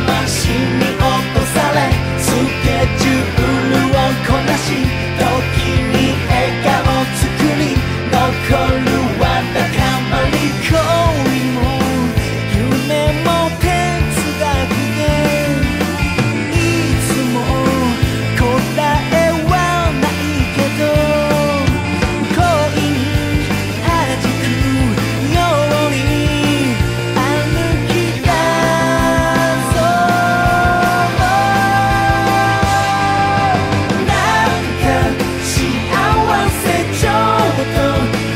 ましに落とされスケジュールをこなし時に笑顔作り残るわだかまり恋も夢も哲学でいつも答えはないけど恋に弾くように歩き出そうなんか幸せちょっと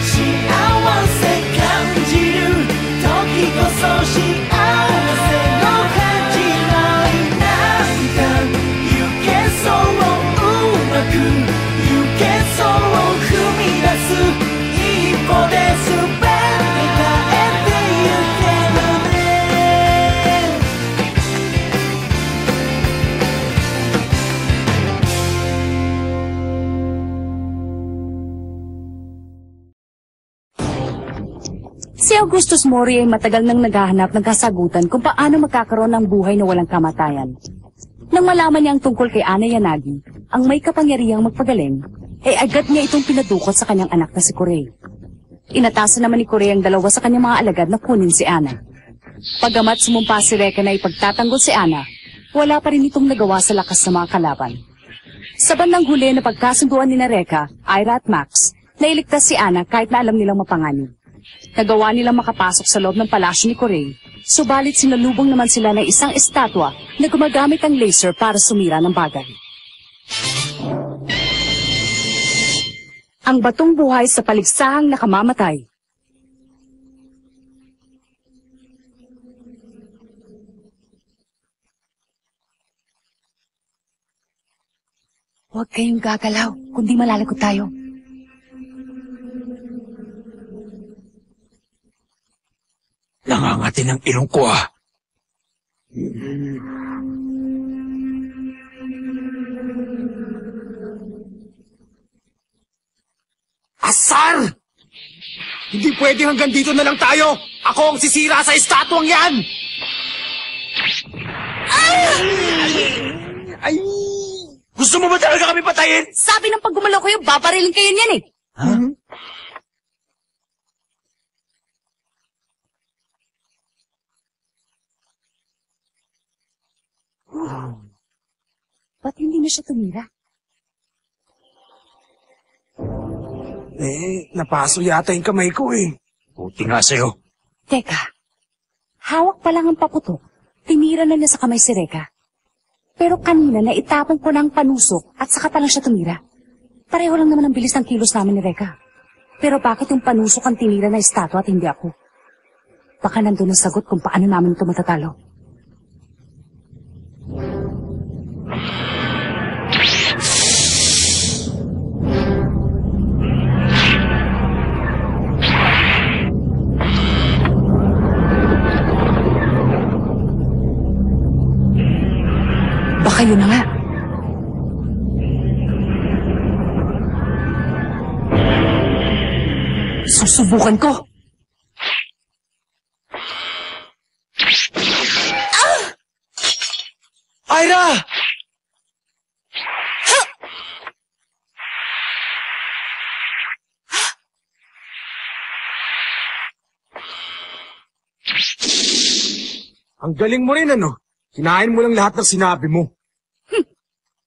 幸せ感じる時こそ幸せの始まりなんか行けそううまく行けそう踏み出す一歩で全て変えてゆけるねSi Augustus Mori ay matagal nang naghahanap ng kasagutan kung paano magkakaroon ng buhay na walang kamatayan. Nang malaman niya ang tungkol kay Ana Yanagi, ang may kapangyarihang magpagaling, ay agad niya itong pinadukot sa kanyang anak na si Kurei. Inatasan naman ni Kurei ang dalawa sa kanyang mga alagad na kunin si Ana. Pagamat sumumpa si Reka na ipagtatanggol si Ana, wala pa rin itong nagawa sa lakas ng mga kalaban. Sa bandang huli na pagkasunduan ni na Reka, Ira at Max, nailigtas si Ana kahit na alam nilang mapanganib. Nagawa nilang makapasok sa loob ng palasyo ni Kurei, subalit sinalubong naman sila ng isang estatwa na gumagamit ang laser para sumira ng bagay. Ang batong buhay sa paligsahang nakamamatay. Huwag kayong gagalaw, kundi malalagot tayo. Nangangati ng ilong ko ah. Asar! Hindi pwede hanggang dito na lang tayo! Ako ang sisira sa estatwang yan! Ay! Gusto mo ba talaga kami patayin? Sabi ng pag gumalaw kayo, babarilin kayo niyan eh. Ha? Ba't hindi na siya tumira? Napaso yata yung kamay ko eh. Buti nga sa'yo. Teka, hawak pa lang ang paputok. Tinira na niya sa kamay si Reka. Pero kanina na itapon ko ng panusok at saka pa lang siya tumira. Pareho lang naman ang bilis ng kilos namin ni Reka. Pero bakit yung panusok ang tinira na estatwa at hindi ako? Baka nandun ang sagot kung paano namin ito matatalo. Baka yun na nga. Susubukan ko. Ira! Ang galing mo rin ano. Kinain mo lang lahat ng sinabi mo.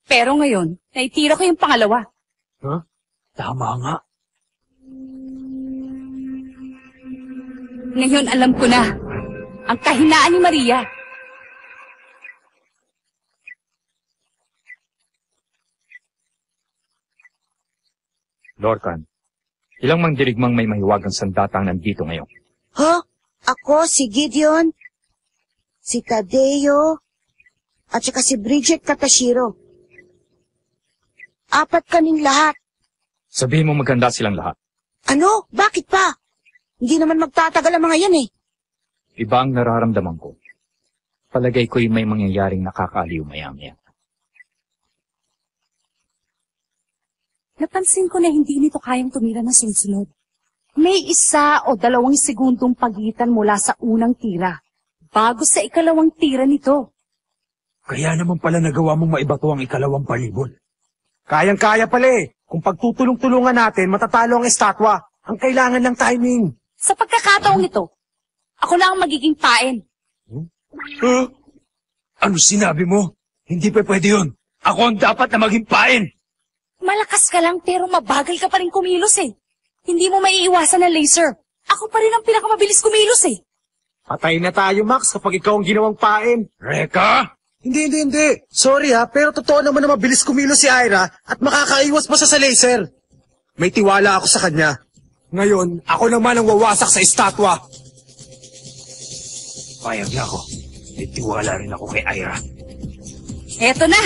Pero ngayon, naitira ko yung pangalawa. Huh? Tama nga. Ngayon alam ko na. Ang kahinaan ni Maria. Lorcan, ilang mangdirigmang may mahiwagang sandatang nandito ngayon? Huh? Ako, si Gideon, si Tadeo, at saka si Bridget Katashiro. 4 kaning lahat. Sabihin mo maganda silang lahat. Ano? Bakit pa? Hindi naman magtatagal ang mga yan eh. Iba ang nararamdaman ko. Palagay ko'y may mangyayaring nakakaaliw maya-maya. Napansin ko na hindi nito kayang tumira ng sunod-sunod. May 1 o 2 segundong pagitan mula sa unang tira, bago sa ikalawang tira nito. Kaya naman pala nagawa mong maibato ang ikalawang palibot. Kayang-kaya pala eh. Kung pagtutulong-tulungan natin, matatalo ang estatwa. Ang kailangan ng timing. Sa pagkakataong ito, ako lang ang magiging pain. Ano sinabi mo? Hindi pa pwede yun. Ako ang dapat na maging pain. Malakas ka lang pero mabagal ka pa rin kumilos eh. Hindi mo maiiwasan ng laser. Ako pa rin ang pinakamabilis kumilos eh. Patay na tayo, Max, kapag ikaw ang ginawang pain. Reka? Hindi. Sorry ha, pero totoo naman na mabilis kumilos si Ira at makakaiwas pa siya sa laser. May tiwala ako sa kanya. Ngayon, ako naman ang wawasak sa estatwa. Payag na ako. May tiwala rin ako kay Ira. Eto na!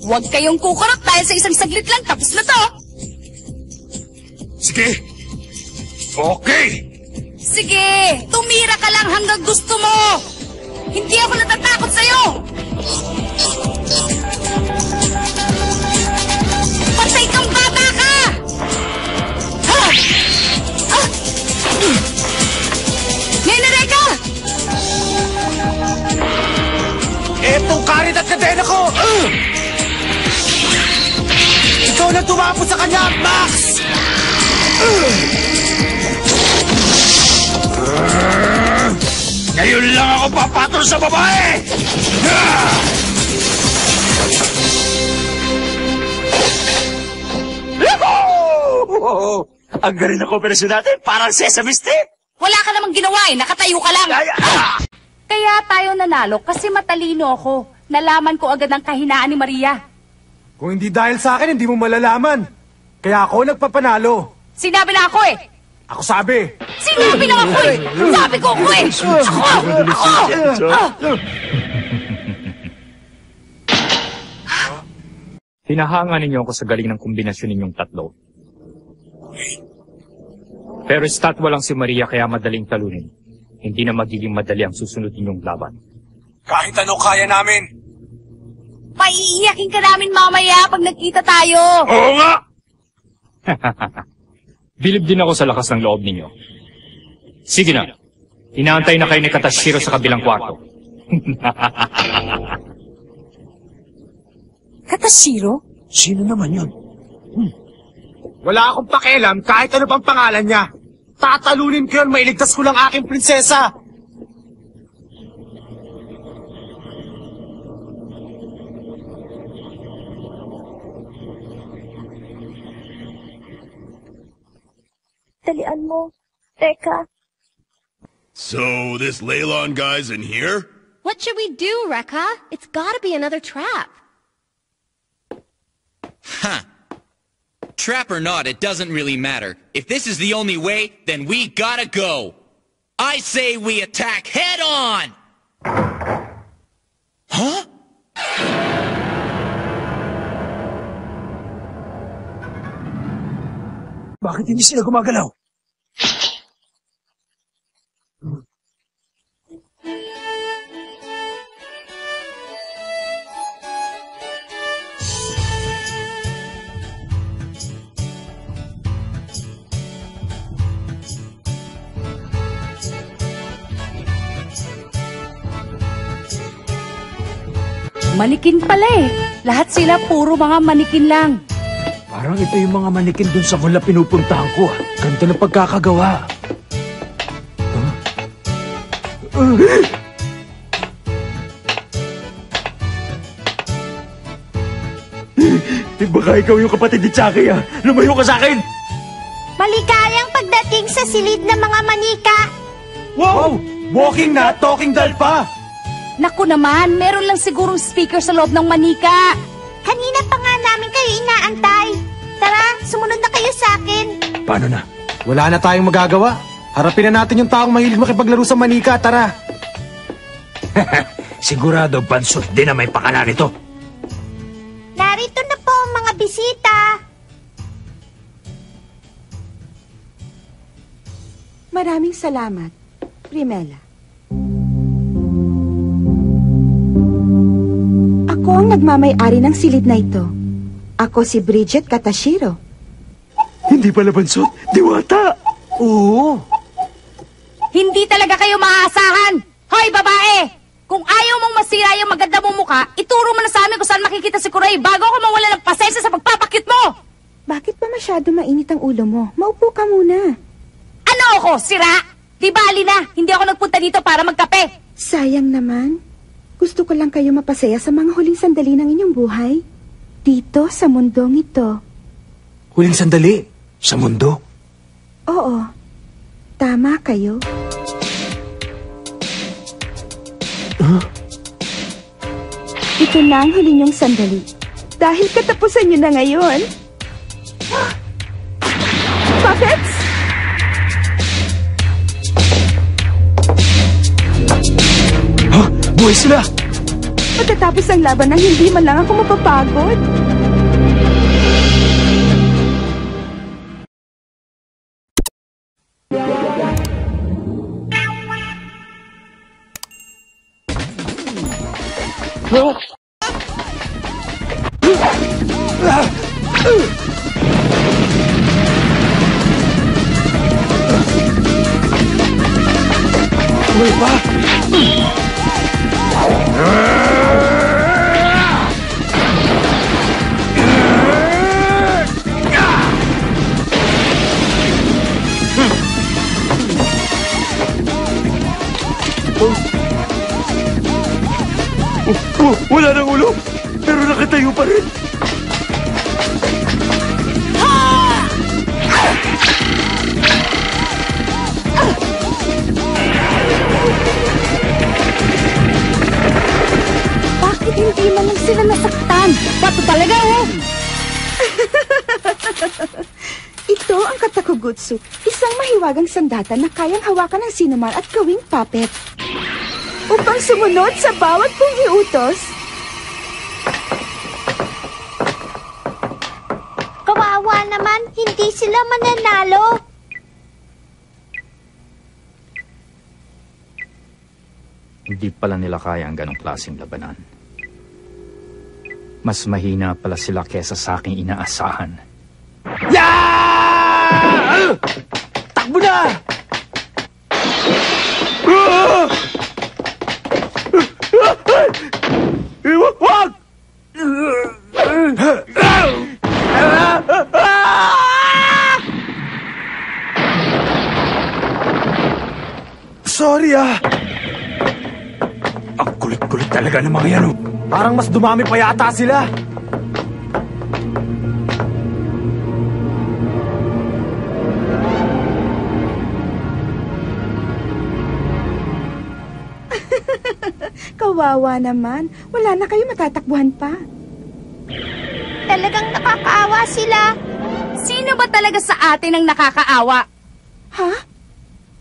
Huwag kayong kukurot dahil sa isang saglit lang tapos na to! Sige! Okay! Sige! Tumira ka lang hanggang gusto mo! Hindi ako natatakot sa'yo! Patay kang bata ka! Ha! Ah! Nenareka! Etong karit at kadena ko! Ikaw na tumapos sa kanya, Max! Ngayon lang ako papatol sa babae! Ang galing na kooperasyon natin, parang Sesame Street! Wala ka namang ginawa eh, nakatayo ka lang! Kaya tayo nanalo kasi matalino ako. Nalaman ko agad ang kahinaan ni Maria. Kung hindi dahil sa akin, hindi mo malalaman. Kaya ako nagpapanalo. Sinabi na ako eh! Ako sabi. Sinabi na ako eh! Sabi ko ako eh! Ako! Hinahanga ninyo ako sa galing ng kombinasyon ninyong tatlo. Pero estatwa lang si Maria kaya madaling talunin. Hindi na magiging madali ang susunod ninyong laban. Kahit ano kaya namin. Paiiyakin ka namin mamaya pag nagkita tayo! Oo nga! Bilib din ako sa lakas ng loob ninyo. Sige na. Inaantay na kayo ni Katashiro sa kabilang kwarto. Katashiro? Sino naman yun? Wala akong pakialam kahit ano pang pangalan niya. Tatalunin ko yun, mailigtas ko lang aking prinsesa. Dalian mo. Teka. So, this Leylon guy's in here? What should we do, Rekka? It's gotta be another trap. Huh. Trap or not, it doesn't really matter. If this is the only way, then we gotta go. I say we attack head on! Huh? Bakit hindi sila gumagalaw? Manikin pala eh. Lahat sila puro mga manikin lang. Parang ito yung mga manikin dun sa mula pinupuntahan ko. Ganda ng pagkakagawa. Baka ikaw yung kapatid ni Chucky ah. Lumayo ka sa akin! Maligayang pagdating sa silid ng mga manika. Wow! Walking na, talking doll pa! Naku naman, meron lang sigurong speaker sa loob ng manika. Kanina pa nga namin kayo inaantay. Tara, sumunod na kayo sa akin. Paano na? Wala na tayong magagawa. Harapin na natin yung taong mahilig makipaglaro sa manika, tara! Sigurado, bansot din na may pakala nito. Narito na po ang mga bisita. Maraming salamat, Primela. Ako ang nagmamay-ari ng silid na ito. Ako si Bridget Katashiro. Hindi pala bansot, diwata! Oo! Hindi talaga kayo maaasahan. Hoy, babae! Kung ayaw mong masira yung maganda mong mukha, ka, ituro mo na sa amin kung saan makikita si Kuray bago ako mawala ng pasensya sa pagpapakyut mo! Bakit pa masyado mainit ang ulo mo? Maupo ka muna. Ano ako, sira? Di bali na, hindi ako nagpunta dito para magkape. Sayang naman. Gusto ko lang kayo mapasaya sa mga huling sandali ng inyong buhay. Dito sa mundong ito. Huling sandali? Sa mundo? Oo. Tama kayo. Ito na ang huli niyong sandali. Dahil katapusan niyo na ngayon. Puppets? Ha? Buhay sila! Matatapos ang laban ng hindi man lang ako mapapagod. Buhay pa! Wala nang ulo, pero nakatayo pa rin. Bakit hindi man lang sila nasaktan? Bato talaga, oh! Ito ang Katakugutsu, isang mahiwagang sandata na kayang hawakan ng sinuman at gawing puppet. Upang sumunod sa bawat kong iutos. Kawawa naman, hindi sila mananalo. Hindi pala nila kaya ang ganong klaseng labanan. Mas mahina pala sila kesa sa aking inaasahan. Yeah! Takbo na! Wag! Sorry Ang kulit-kulit talaga ng mga yan, oh. Parang mas dumami pa yata sila. Kawawa naman. Wala na kayo matatakbuhan pa. Talagang nakakaawa sila. Sino ba talaga sa atin ang nakakaawa? Ha?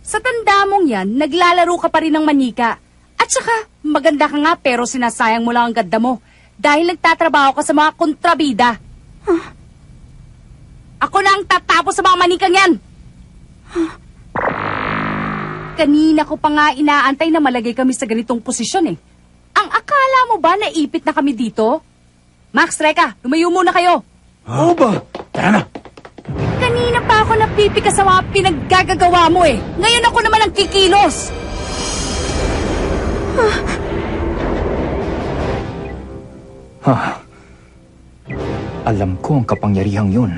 Sa tanda mong yan, naglalaro ka pa rin ng manika. At saka, maganda ka nga pero sinasayang mo lang ang ganda mo dahil nagtatrabaho ka sa mga kontrabida. Huh? Ako na ang tatapos sa mga manikang yan. Kanina ko pa nga inaantay na malagay kami sa ganitong posisyon eh. Ang akala mo ba naipit na kami dito? Max, Reka, lumayo muna kayo. Oo ba? Tara na. Kanina pa ako napipika sa mga pinaggagagawa mo eh. Ngayon ako naman ang kikilos. Alam ko ang kapangyarihang yun.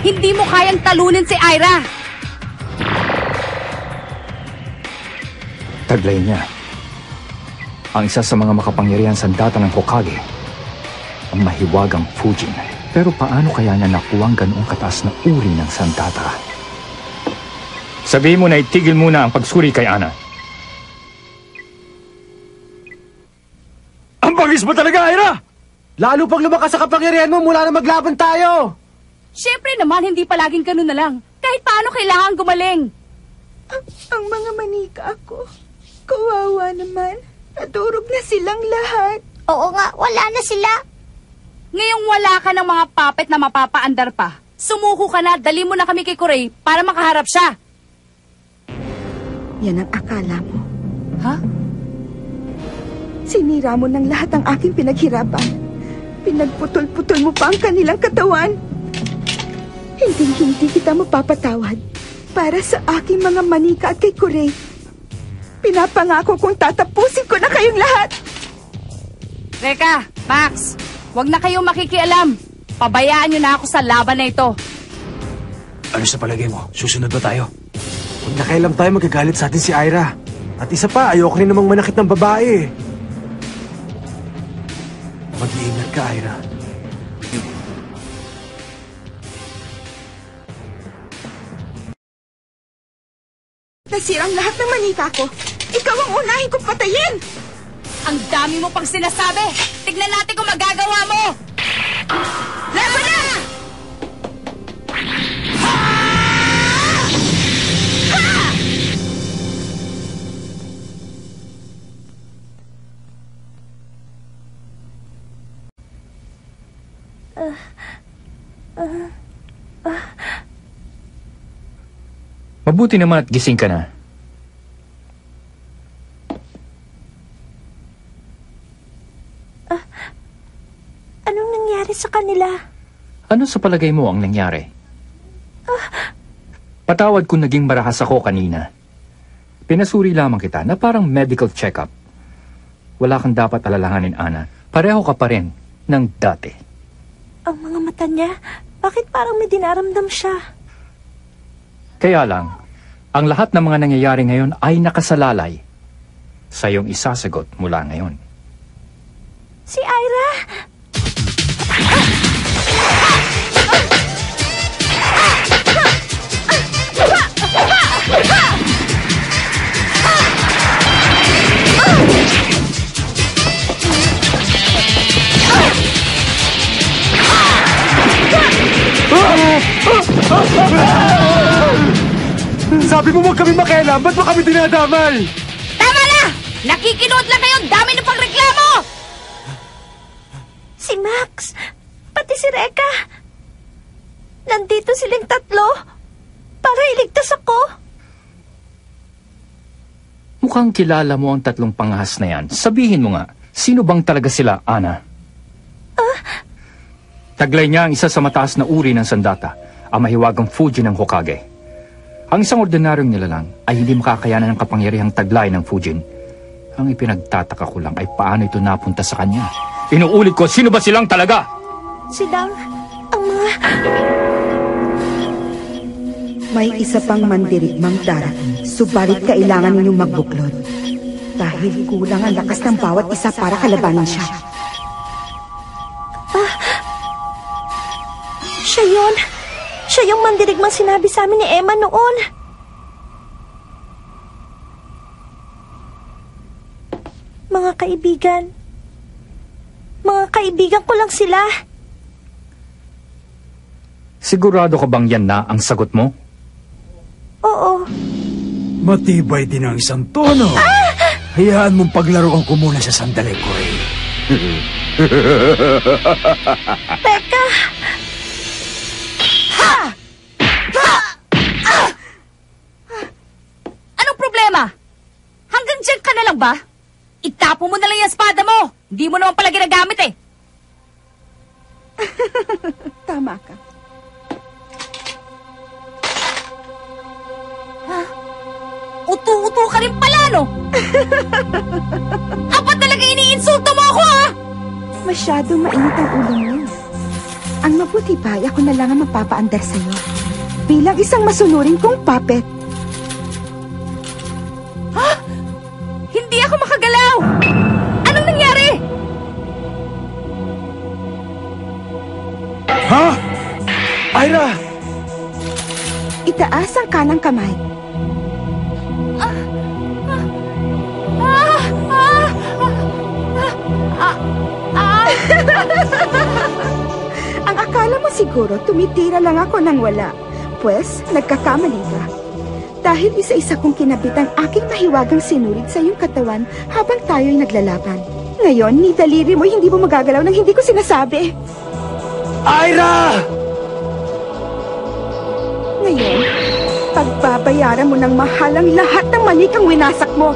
Hindi mo kayang talunin si Aira. Taglay niya. Ang isa sa mga makapangyarihan sandata ng Hokage. ang mahiwagang Fujin. Pero paano kaya niya nakuha ang ganoong kataas na uri ng sandata? Sabihin mo na itigil muna ang pagsuri kay Ana. Ang bangis mo talaga, Aira! Lalo pang lumakas sa kapangyarihan mo mula na maglaban tayo! Siyempre naman, hindi palaging ganun na lang. Kahit paano kailangan gumaling. Ang mga manika ko. Kawawa naman. Nadurog na silang lahat. Oo nga, wala na sila. Ngayong wala ka ng mga puppet na mapapaandar pa, sumuko ka na, dali mo na kami kay Kuray para makaharap siya. Yan ang akala mo. Ha? Sinira mo ng lahat ang aking pinaghirapan. Pinagputol-putol mo pa ang kanilang katawan. Hindi kita mapapatawad para sa aking mga manika at kay Kuray. Pinapangako kong tatapusin ko na kayong lahat. Reka, Max, wag na kayong makikialam. Pabayaan nyo na ako sa laban na ito. Ano sa palagay mo? Susunod ba tayo? Huwag na kailan tayo magagalit sa atin si Aira. At isa pa, ayoko rin namang manakit ng babae. Mag-iingat ka, Aira. Nasirang lahat ng manika ko. Ikaw ang unahin kong patayin. Ang dami mo pang sinasabi. Tignan natin kung magagawa mo. Laban na! Mabuti naman at gising ka na. Anong nangyari sa kanila? Ano sa palagay mo ang nangyari? Patawad kung naging marahas ako kanina. Pinasuri lamang kita na parang medical check-up. Wala kang dapat alalahanin, Ana. Pareho ka pa rin ng dati. Ang mga mata niya, bakit parang may dinaramdam siya? Kaya lang, ang lahat ng mga nangyayari ngayon ay nakasalalay sa iyong isasagot mula ngayon. Si Aira! Sabi mo huwag kami makialam, ba't mo kami dinadamay? Tama na! Nakikinood lang kayo, dami ng pangreklamo! Si Max! Pati si Reka! Nandito silang tatlo para iligtas ako. Mukhang kilala mo ang tatlong pangahas na yan. Sabihin mo nga, sino bang talaga sila, Ana? Taglay niya ang isa sa mataas na uri ng sandata, ang mahiwagang Fujin ng Hokage. Ang isang ordinaryong nilalang ay hindi makakayanan ng kapangyarihang taglay ng Fujin. Ang ipinagtataka ko lang ay paano ito napunta sa kanya. Inuulit ko, sino ba silang talaga? Silang ang mga... May isa pang mandirigmang darating, subalit kailangan ninyong magbuklod. Dahil kulang ang lakas ng bawat isa para kalabanin siya. Siya yun! Siya yung mandirigmang sinabi sa amin ni Emma noon. Mga kaibigan ko lang sila. Sigurado ka bang yan na ang sagot mo? Oo. Matibay din ang isang tono. Hayaan mong paglaruan ko muna sa sandali ko eh. Teka! Anong problema? Hanggang dyan ka na lang ba? Itapo mo na lang yung espada mo. Hindi mo naman pala ginagamit eh. Tama ka. Utu-utu ka rin pala, no? Apa talaga iniinsulto mo ako, ha? Masyadong mainit ang ulo mo. Ang mabuti pa ay ako na lang ang mapapaandar sa'yo. Bilang isang masunurin kong puppet. Hindi ako makagalaw! Anong nangyari? Itaas ang kanang kamay. Ang akala mo siguro tumitira lang ako nang wala. Pues, nagkakamali ka. Dahil isa-isa kong kinabit ang aking mahiwagang sinurid sa iyong katawan habang tayo'y naglalaban. Ngayon, ni daliri mo hindi mo magagalaw nang hindi ko sinasabi. Ira! Ngayon, pagbabayaran mo ng mahal ang lahat ng manikang winasak mo.